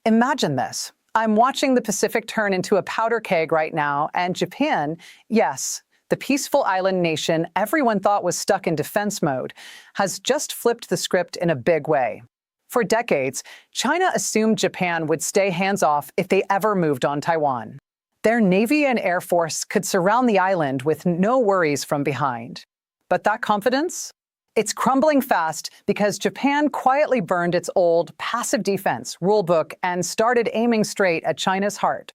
Imagine this. I'm watching the Pacific turn into a powder keg right now, and Japan, yes, the peaceful island nation everyone thought was stuck in defense mode, has just flipped the script in a big way. For decades, China assumed Japan would stay hands-off if they ever moved on Taiwan. Their Navy and Air Force could surround the island with no worries from behind. But that confidence? It's crumbling fast because Japan quietly burned its old passive defense rulebook and started aiming straight at China's heart.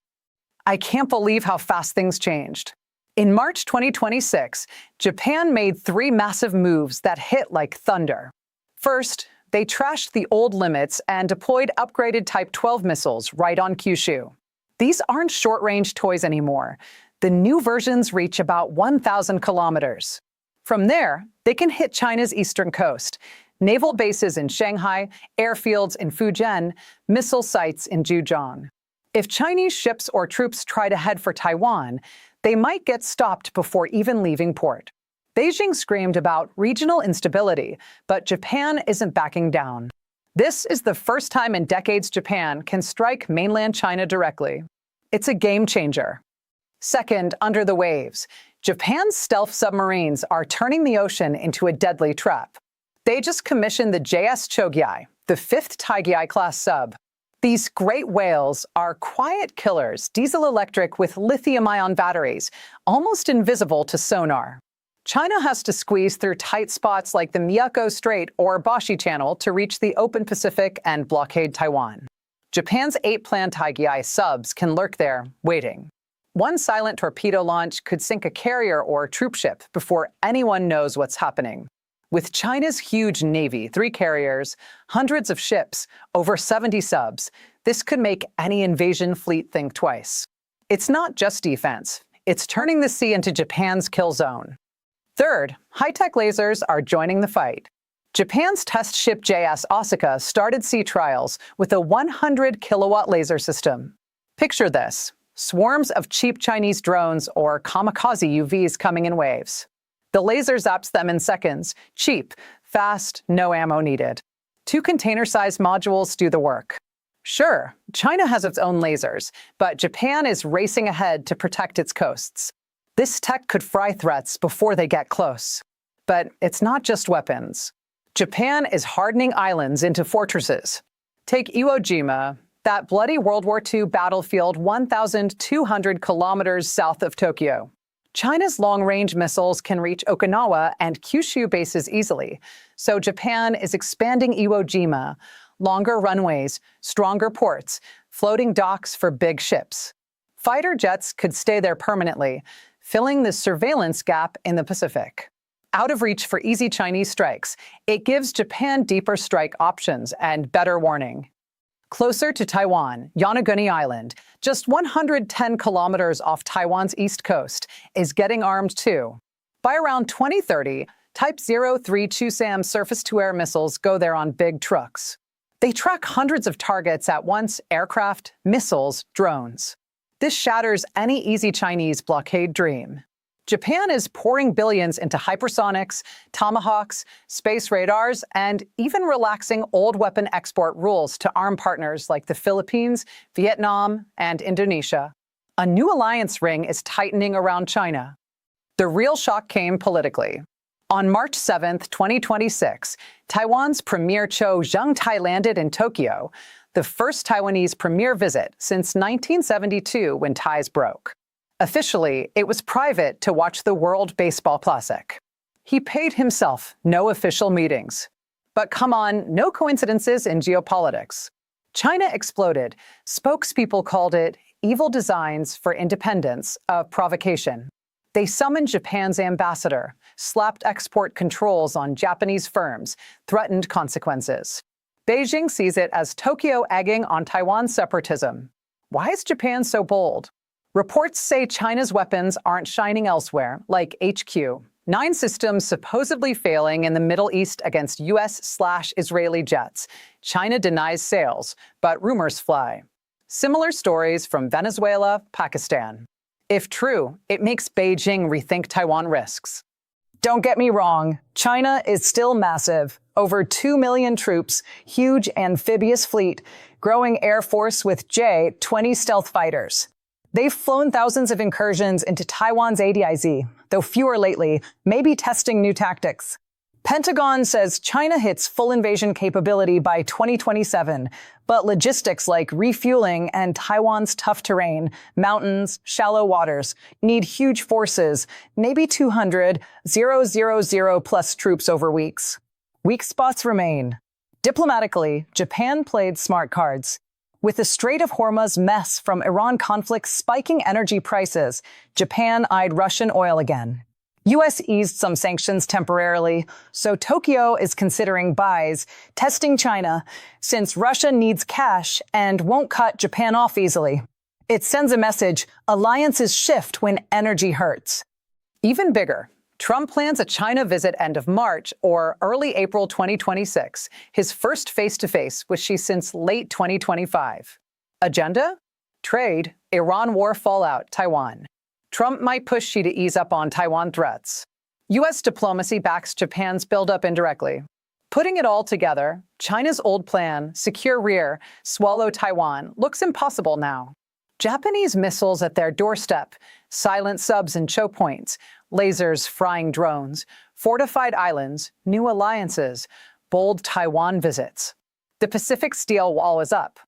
I can't believe how fast things changed. In March 2026, Japan made 3 massive moves that hit like thunder. First, they trashed the old limits and deployed upgraded Type 12 missiles right on Kyushu. These aren't short-range toys anymore. The new versions reach about 1,000 kilometers. From there, they can hit China's eastern coast, naval bases in Shanghai, airfields in Fujian, missile sites in Zhejiang. If Chinese ships or troops try to head for Taiwan, they might get stopped before even leaving port. Beijing screamed about regional instability, but Japan isn't backing down. This is the first time in decades Japan can strike mainland China directly. It's a game changer. Second, under the waves, Japan's stealth submarines are turning the ocean into a deadly trap. They just commissioned the JS Chogyai, the 5th Taigei-class sub. These great whales are quiet killers, diesel-electric with lithium-ion batteries, almost invisible to sonar. China has to squeeze through tight spots like the Miyako Strait or Bashi Channel to reach the open Pacific and blockade Taiwan. Japan's 8 planned Taigei subs can lurk there, waiting. One silent torpedo launch could sink a carrier or troop ship before anyone knows what's happening. With China's huge navy, 3 carriers, hundreds of ships, over 70 subs, this could make any invasion fleet think twice. It's not just defense. It's turning the sea into Japan's kill zone. Third, high-tech lasers are joining the fight. Japan's test ship JS Asuka started sea trials with a 100-kilowatt laser system. Picture this: swarms of cheap Chinese drones or kamikaze UVs coming in waves. The laser zaps them in seconds, cheap, fast, no ammo needed. 2 container-sized modules do the work. Sure, China has its own lasers, but Japan is racing ahead to protect its coasts. This tech could fry threats before they get close. But it's not just weapons. Japan is hardening islands into fortresses. Take Iwo Jima, that bloody World War II battlefield 1,200 kilometers south of Tokyo. China's long-range missiles can reach Okinawa and Kyushu bases easily, so Japan is expanding Iwo Jima, longer runways, stronger ports, floating docks for big ships. Fighter jets could stay there permanently, filling the surveillance gap in the Pacific. Out of reach for easy Chinese strikes, it gives Japan deeper strike options and better warning. Closer to Taiwan, Yonaguni Island, just 110 kilometers off Taiwan's east coast, is getting armed too. By around 2030, Type 03 Chusam surface-to-air missiles go there on big trucks. They track hundreds of targets at once: aircraft, missiles, drones. This shatters any easy Chinese blockade dream. Japan is pouring billions into hypersonics, tomahawks, space radars, and even relaxing old weapon export rules to arm partners like the Philippines, Vietnam, and Indonesia. A new alliance ring is tightening around China. The real shock came politically. On March 7, 2026, Taiwan's Premier Cho Zheng-tai landed in Tokyo, the first Taiwanese premier visit since 1972 when ties broke. Officially, it was private to watch the World Baseball Classic. He paid himself, no official meetings. But come on, no coincidences in geopolitics. China exploded. Spokespeople called it evil designs for independence, a provocation. They summoned Japan's ambassador, slapped export controls on Japanese firms, threatened consequences. Beijing sees it as Tokyo egging on Taiwan's separatism. Why is Japan so bold? Reports say China's weapons aren't shining elsewhere, like HQ-9 systems supposedly failing in the Middle East against US/Israeli jets. China denies sales, but rumors fly. Similar stories from Venezuela, Pakistan. If true, it makes Beijing rethink Taiwan risks. Don't get me wrong, China is still massive. over 2 million troops, huge amphibious fleet, growing air force with J-20 stealth fighters. They've flown thousands of incursions into Taiwan's ADIZ, though fewer lately, maybe testing new tactics. Pentagon says China hits full invasion capability by 2027, but logistics like refueling and Taiwan's tough terrain, mountains, shallow waters, need huge forces, maybe 200, 000 plus troops over weeks. Weak spots remain. Diplomatically, Japan played smart cards. With the Strait of Hormuz mess from Iran conflict spiking energy prices, Japan eyed Russian oil again. U.S. eased some sanctions temporarily, so Tokyo is considering buys, testing China, since Russia needs cash and won't cut Japan off easily. It sends a message, alliances shift when energy hurts. Even bigger, Trump plans a China visit end of March or early April 2026, his first face-to-face with Xi since late 2025. Agenda? Trade, Iran war fallout, Taiwan. Trump might push Xi to ease up on Taiwan threats. U.S. diplomacy backs Japan's buildup indirectly. Putting it all together, China's old plan, secure rear, swallow Taiwan, looks impossible now. Japanese missiles at their doorstep, silent subs and choke points, lasers frying drones, fortified islands, new alliances, bold Taiwan visits. The Pacific steel wall is up.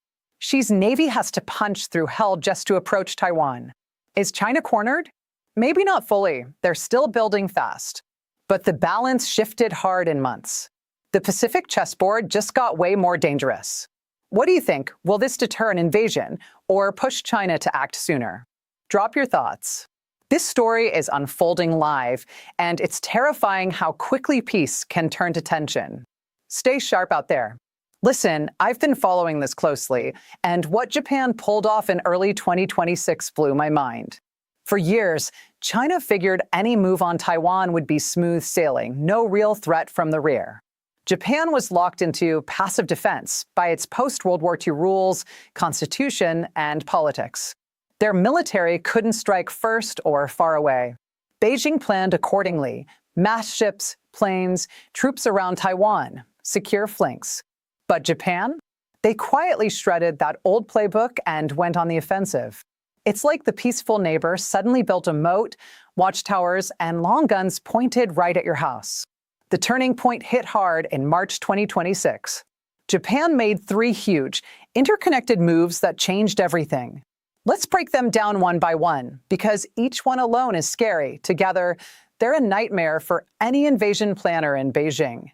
Xi's navy has to punch through hell just to approach Taiwan. Is China cornered? Maybe not fully. They're still building fast. But the balance shifted hard in months. The Pacific chessboard just got way more dangerous. What do you think? Will this deter an invasion or push China to act sooner? Drop your thoughts. This story is unfolding live, and it's terrifying how quickly peace can turn to tension. Stay sharp out there. Listen, I've been following this closely, and what Japan pulled off in early 2026 blew my mind. For years, China figured any move on Taiwan would be smooth sailing, no real threat from the rear. Japan was locked into passive defense by its post-World War II rules, constitution, and politics. Their military couldn't strike first or far away. Beijing planned accordingly: mass ships, planes, troops around Taiwan, secure flanks. But Japan? They quietly shredded that old playbook and went on the offensive. It's like the peaceful neighbor suddenly built a moat, watchtowers, and long guns pointed right at your house. The turning point hit hard in March 2026. Japan made 3 huge, interconnected moves that changed everything. Let's break them down one by one, because each one alone is scary. Together, they're a nightmare for any invasion planner in Beijing.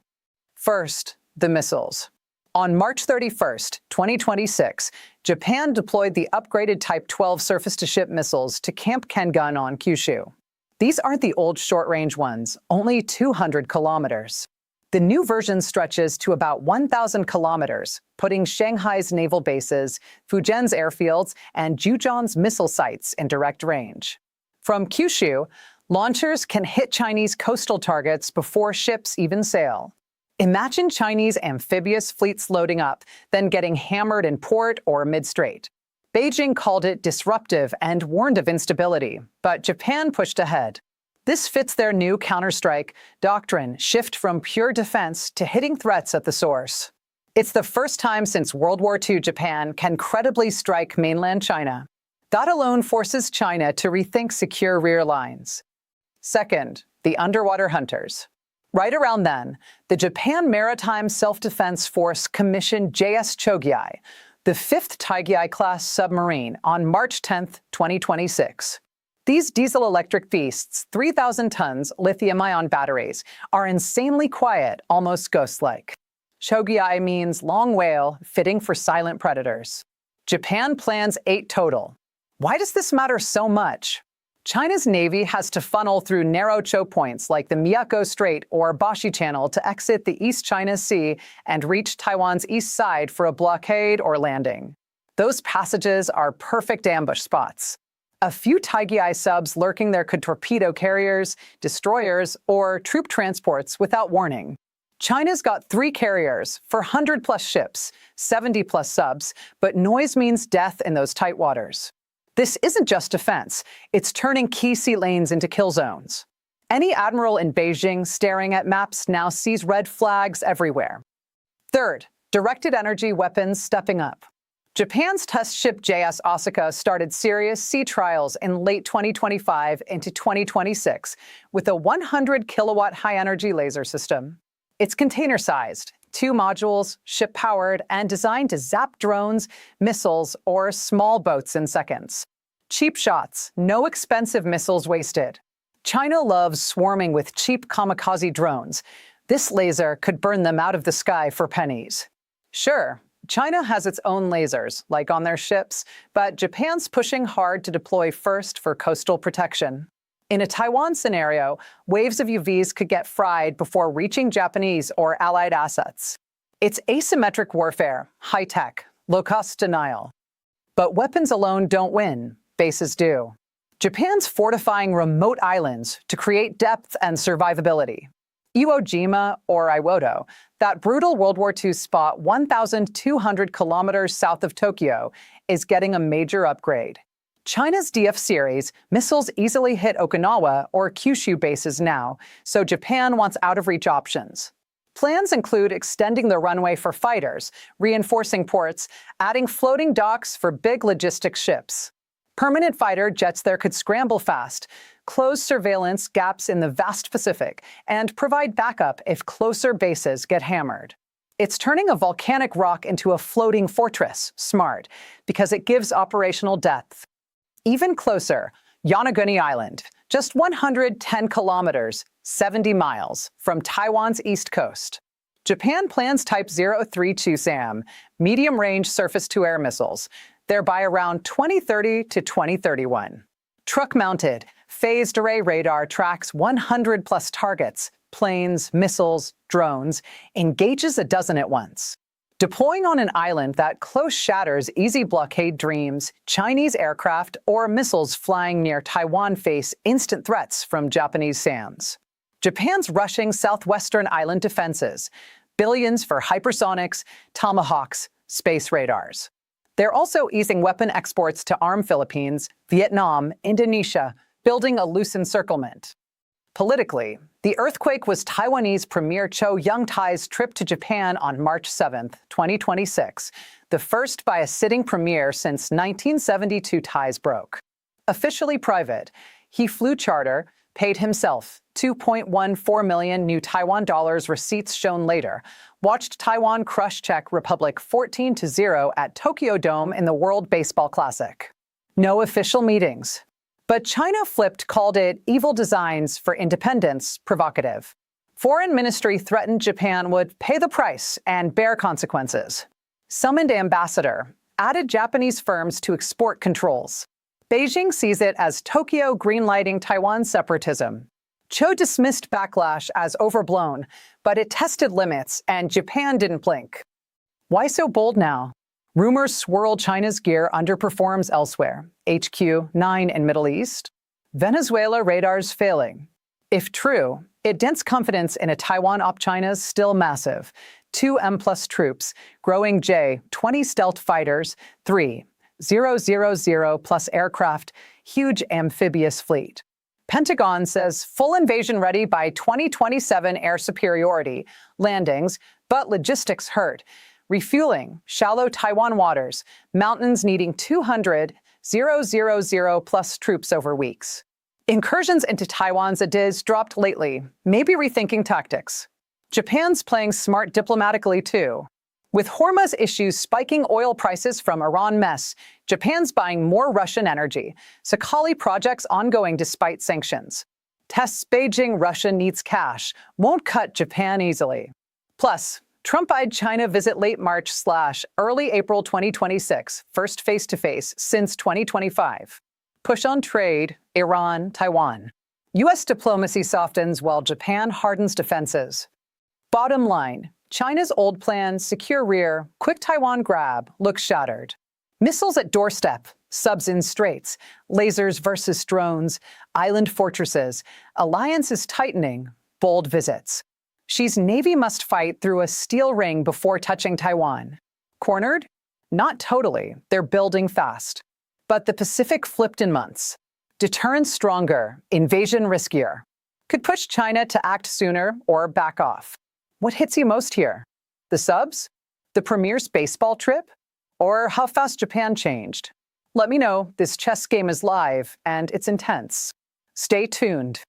First, the missiles. On March 31st, 2026, Japan deployed the upgraded Type 12 surface-to-ship missiles to Camp Kengun on Kyushu. These aren't the old short-range ones, only 200 kilometers. The new version stretches to about 1,000 kilometers, putting Shanghai's naval bases, Fujian's airfields, and Zhejiang's missile sites in direct range. From Kyushu, launchers can hit Chinese coastal targets before ships even sail. Imagine Chinese amphibious fleets loading up, then getting hammered in port or mid-strait. Beijing called it disruptive and warned of instability, but Japan pushed ahead. This fits their new counterstrike doctrine, shift from pure defense to hitting threats at the source. It's the first time since World War II Japan can credibly strike mainland China. That alone forces China to rethink secure rear lines. Second, the underwater hunters. Right around then, the Japan Maritime Self-Defense Force commissioned JS Chogyai, the 5th Taigei-class submarine, on March 10, 2026. These diesel-electric beasts, 3,000 tons lithium-ion batteries, are insanely quiet, almost ghost-like. Chogyai means long whale, fitting for silent predators. Japan plans 8 total. Why does this matter so much? China's Navy has to funnel through narrow choke points like the Miyako Strait or Bashi Channel to exit the East China Sea and reach Taiwan's east side for a blockade or landing. Those passages are perfect ambush spots. A few Taigei subs lurking there could torpedo carriers, destroyers, or troop transports without warning. China's got 3 carriers for 100-plus ships, 70-plus subs, but noise means death in those tight waters. This isn't just defense, it's turning key sea lanes into kill zones. Any admiral in Beijing staring at maps now sees red flags everywhere. Third, directed energy weapons stepping up. Japan's test ship JS Asuka started serious sea trials in late 2025 into 2026 with a 100-kilowatt high-energy laser system. It's container-sized, 2 modules, ship-powered, and designed to zap drones, missiles, or small boats in seconds. Cheap shots, no expensive missiles wasted. China loves swarming with cheap kamikaze drones. This laser could burn them out of the sky for pennies. Sure, China has its own lasers, like on their ships, but Japan's pushing hard to deploy first for coastal protection. In a Taiwan scenario, waves of UVs could get fried before reaching Japanese or Allied assets. It's asymmetric warfare, high-tech, low-cost denial. But weapons alone don't win, bases do. Japan's fortifying remote islands to create depth and survivability. Iwo Jima, or Iwoto, that brutal World War II spot 1,200 kilometers south of Tokyo, is getting a major upgrade. China's DF series missiles easily hit Okinawa or Kyushu bases now, so Japan wants out-of-reach options. Plans include extending the runway for fighters, reinforcing ports, adding floating docks for big logistics ships. Permanent fighter jets there could scramble fast, close surveillance gaps in the vast Pacific, and provide backup if closer bases get hammered. It's turning a volcanic rock into a floating fortress, smart, because it gives operational depth. Even closer, Yonaguni Island, just 110 kilometers, 70 miles, from Taiwan's east coast. Japan plans Type 032 SAM, medium-range surface-to-air missiles. They're by around 2030 to 2031. Truck-mounted, phased array radar tracks 100-plus targets, planes, missiles, drones, engages a dozen at once. Deploying on an island that close shatters easy blockade dreams, Chinese aircraft or missiles flying near Taiwan face instant threats from Japanese SAMs. Japan's rushing southwestern island defenses, billions for hypersonics, tomahawks, space radars. They're also easing weapon exports to arm Philippines, Vietnam, Indonesia, building a loose encirclement. Politically, the earthquake was Taiwanese Premier Cho Young-tai's trip to Japan on March 7, 2026, the first by a sitting premier since 1972 ties broke. Officially private, he flew charter, paid himself $2.14 million new Taiwan dollars, receipts shown later, watched Taiwan crush Czech Republic 14-0 at Tokyo Dome in the World Baseball Classic. No official meetings. But China flipped, called it evil designs for independence provocative. Foreign Ministry threatened Japan would pay the price and bear consequences. Summoned ambassador, added Japanese firms to export controls. Beijing sees it as Tokyo greenlighting Taiwan separatism. Cho dismissed backlash as overblown, but it tested limits, and Japan didn't blink. Why so bold now? Rumors swirl China's gear underperforms elsewhere. HQ-9 in Middle East. Venezuela radars failing. If true, it dents confidence in a Taiwan op China's still massive. 2 M-plus troops, growing J-20 stealth fighters, 3 000+ aircraft, huge amphibious fleet. Pentagon says full invasion ready by 2027 air superiority, landings, but logistics hurt. Refueling, shallow Taiwan waters, mountains needing 200 000+ troops over weeks. Incursions into Taiwan's Adiz dropped lately, maybe rethinking tactics. Japan's playing smart diplomatically too. With Hormuz issues spiking oil prices from Iran mess, Japan's buying more Russian energy. Sakhalin projects ongoing despite sanctions. Tests Beijing Russia needs cash, won't cut Japan easily. Plus, Trump-eyed China visit late March/early April 2026, first face-to-face since 2025. Push on trade, Iran, Taiwan. U.S. diplomacy softens while Japan hardens defenses. Bottom line, China's old plan, secure rear, quick Taiwan grab, looks shattered. Missiles at doorstep, subs in straits, lasers versus drones, island fortresses, alliances tightening, bold visits. Xi's Navy must fight through a steel ring before touching Taiwan. Cornered? Not totally, they're building fast. But the Pacific flipped in months. Deterrence stronger, invasion riskier. could push China to act sooner or back off. What hits you most here? The subs? The premier spaceball trip? Or how fast Japan changed? Let me know. This chess game is live and it's intense. Stay tuned.